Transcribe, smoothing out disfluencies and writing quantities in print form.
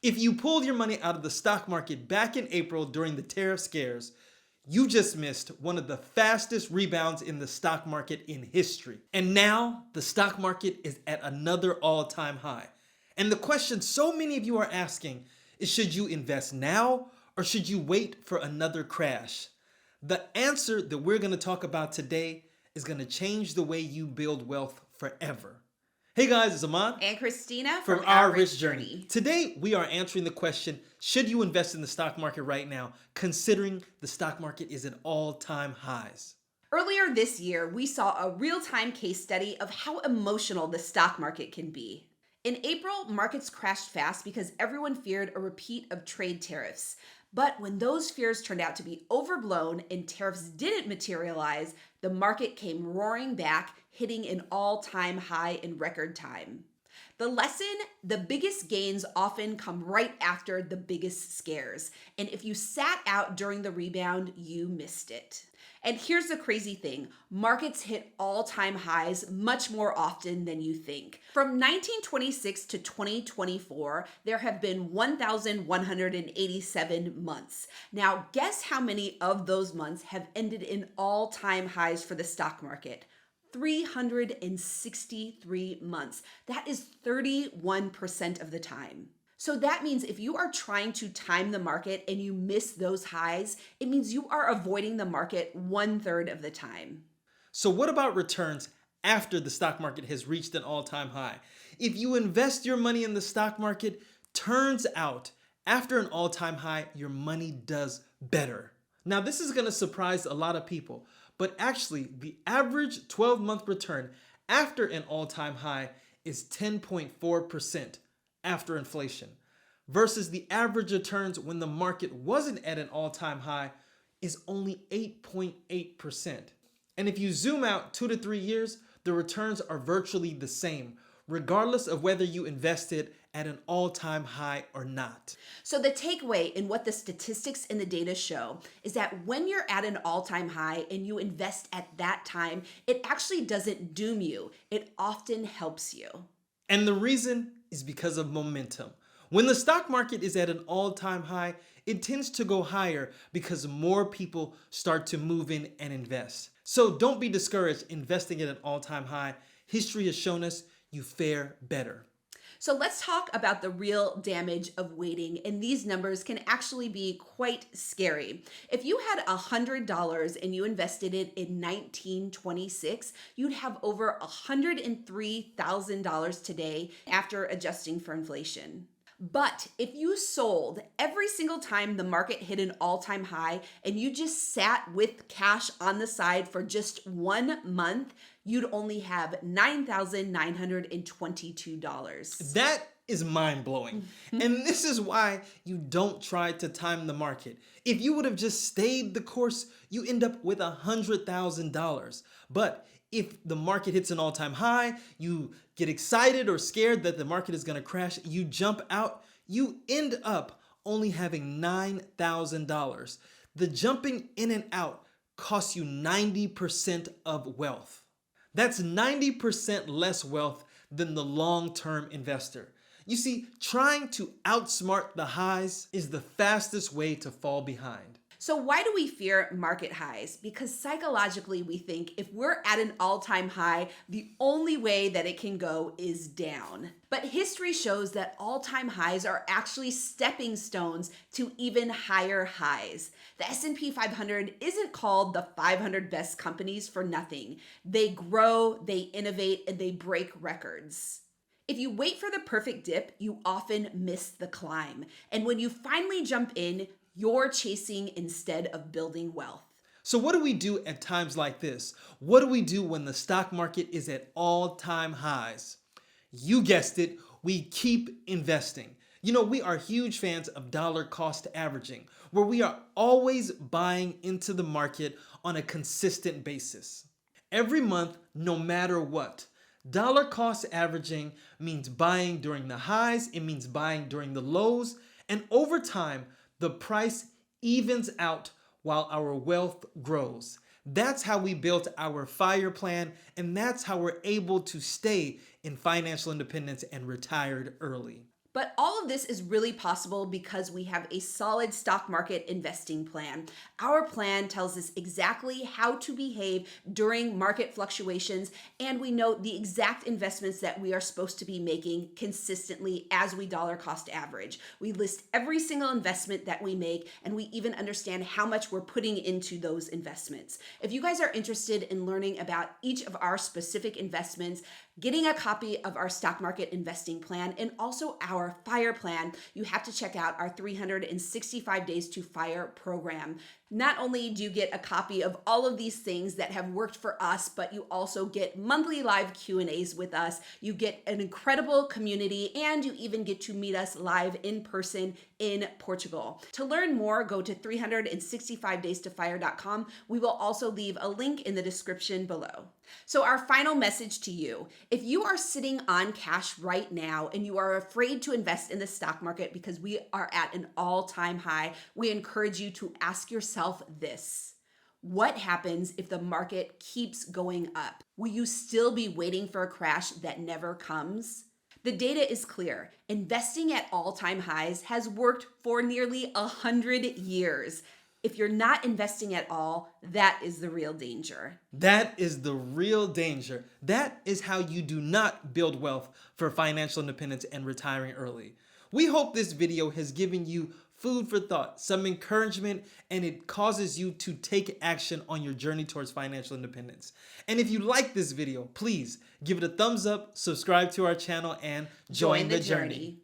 If you pulled your money out of the stock market back in April during the tariff scares, you just missed one of the fastest rebounds in the stock market in history. And now the stock market is at another all-time high. And the question so many of you are asking is, should you invest now or should you wait for another crash? The answer that we're going to talk about today is going to change the way you build wealth forever. Hey guys, it's Ahmad And Christina from Our Rich Journey. Today, we are answering the question, should you invest in the stock market right now, considering the stock market is at all-time highs? Earlier this year, we saw a real-time case study of how emotional the stock market can be. In April, markets crashed fast because everyone feared a repeat of trade tariffs. But when those fears turned out to be overblown and tariffs didn't materialize, the market came roaring back, hitting an all-time high in record time. The lesson: the biggest gains often come right after the biggest scares. And if you sat out during the rebound, you missed it. And here's the crazy thing: markets hit all-time highs much more often than you think. From 1926 to 2024, there have been 1,187 months. Now, guess how many of those months have ended in all-time highs for the stock market? 363 months. That is 31% of the time. So that means if you are trying to time the market and you miss those highs, it means you are avoiding the market 1/3 of the time. So what about returns after the stock market has reached an all-time high? If you invest your money in the stock market, turns out after an all-time high, your money does better. Now, this is going to surprise a lot of people, but actually the average 12-month return after an all-time high is 10.4% after inflation, versus the average returns when the market wasn't at an all-time high is only 8.8%. And if you zoom out 2 to 3 years, the returns are virtually the same, regardless of whether you invested at an all-time high or not. So the takeaway in what the statistics and the data show is that when you're at an all-time high and you invest at that time, it actually doesn't doom you. It often helps you. And the reason is because of momentum. When the stock market is at an all-time high, it tends to go higher because more people start to move in and invest. So don't be discouraged investing at an all-time high. History has shown us you fare better. So let's talk about the real damage of waiting, and these numbers can actually be quite scary. If you had $100 and you invested it in 1926, you'd have over $103,000 today after adjusting for inflation. But if you sold every single time the market hit an all-time high and you just sat with cash on the side for just 1 month, you'd only have $9,922. That is mind-blowing. And this is why you don't try to time the market. If you would have just stayed the course, you end up with $100,000. But if the market hits an all-time high, you get excited or scared that the market is going to crash, you jump out, you end up only having $9,000. The jumping in and out costs you 90% of wealth. That's 90% less wealth than the long-term investor. You see, trying to outsmart the highs is the fastest way to fall behind. So why do we fear market highs? Because psychologically we think if we're at an all-time high, the only way that it can go is down. But history shows that all-time highs are actually stepping stones to even higher highs. The S&P 500 isn't called the 500 best companies for nothing. They grow, they innovate, and they break records. If you wait for the perfect dip, you often miss the climb. And when you finally jump in, you're chasing instead of building wealth. So what do we do at times like this? What do we do when the stock market is at all-time highs? You guessed it, we keep investing. You know, we are huge fans of dollar cost averaging, where we are always buying into the market on a consistent basis. Every month, no matter what. Dollar cost averaging means buying during the highs, it means buying during the lows, and over time, the price evens out while our wealth grows. That's how we built our FIRE plan, and that's how we're able to stay in financial independence and retired early. But all of this is really possible because we have a solid stock market investing plan. Our plan tells us exactly how to behave during market fluctuations, and we know the exact investments that we are supposed to be making consistently as we dollar cost average. We list every single investment that we make, and we even understand how much we're putting into those investments. If you guys are interested in learning about each of our specific investments, getting a copy of our stock market investing plan, and also our FIRE plan, you have to check out our 365 Days to FIRE program. Not only do you get a copy of all of these things that have worked for us, but you also get monthly live Q&As with us. You get an incredible community, and you even get to meet us live in person in Portugal. To learn more, go to 365daystofire.com. We will also leave a link in the description below. So our final message to you, if you are sitting on cash right now and you are afraid to invest in the stock market because we are at an all-time high, we encourage you to ask yourself this: what happens if the market keeps going up? Will you still be waiting for a crash that never comes? The data is clear. Investing at all-time highs has worked for nearly 100 years. If you're not investing at all, that is the real danger. That is the real danger. That is how you do not build wealth for financial independence and retiring early. We hope this video has given you food for thought, some encouragement, and it causes you to take action on your journey towards financial independence. And if you like this video, please give it a thumbs up, subscribe to our channel, and join the journey.